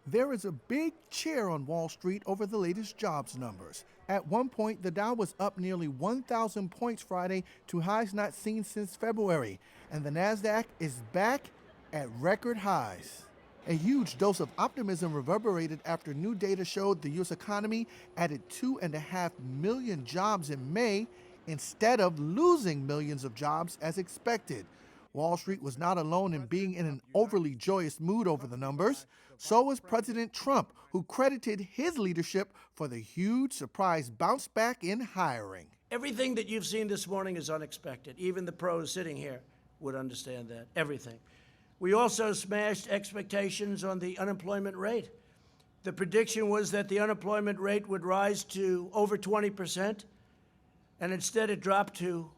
There is a big cheer on Wall Street over the latest jobs numbers. At one point, the Dow was up nearly 1,000 points Friday to highs not seen since February, and the Nasdaq is back at record highs. A huge dose of optimism reverberated after new data showed the U.S. economy added 2.5 million jobs in May instead of losing millions of jobs as expected. Wall Street was not alone in being in an overly joyous mood over the numbers. So was President Trump, who credited his leadership for the huge surprise bounce back in hiring. Everything that you've seen this morning is unexpected. Even the pros sitting here would understand that. Everything. We also smashed expectations on the unemployment rate. The prediction was that the unemployment rate would rise to over 20%, and instead it dropped to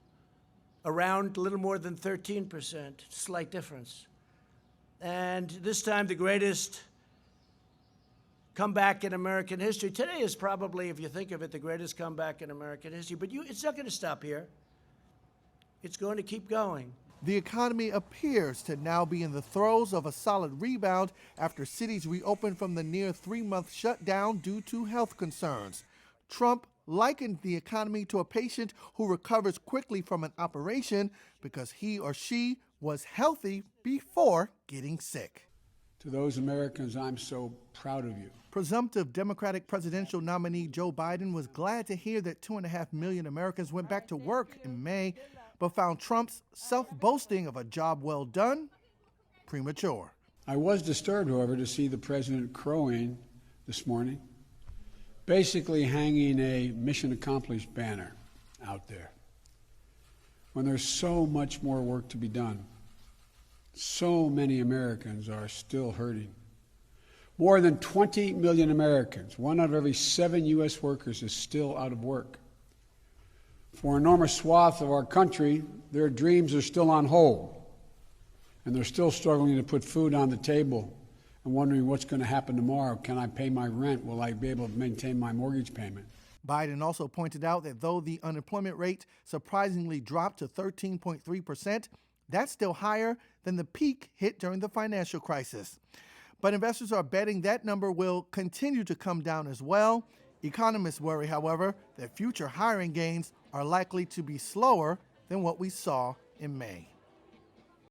around a little more than 13%, slight difference. And this time, the greatest comeback in American history. Today is probably, if you think of it, the greatest comeback in American history. But it's not going to stop here. It's going to keep going. The economy appears to now be in the throes of a solid rebound after cities reopened from the near 3-month shutdown due to health concerns. Trump likened the economy to a patient who recovers quickly from an operation because he or she was healthy before getting sick. To those Americans, I'm so proud of you. Presumptive Democratic presidential nominee Joe Biden was glad to hear that 2.5 million Americans went back to work in May, but found Trump's self-boasting of a job well done premature. I was disturbed, however, to see the president crowing this morning, basically hanging a mission accomplished banner out there, when there's so much more work to be done. So many Americans are still hurting. More than 20 million Americans, 1 out of every 7 U.S. workers, is still out of work. For an enormous swath of our country, their dreams are still on hold, and they're still struggling to put food on the table and wondering what's going to happen tomorrow. Can I pay my rent? Will I be able to maintain my mortgage payment? Biden also pointed out that though the unemployment rate surprisingly dropped to 13.3%, that's still higher than the peak hit during the financial crisis. But investors are betting that number will continue to come down as well. Economists worry, however, that future hiring gains are likely to be slower than what we saw in May.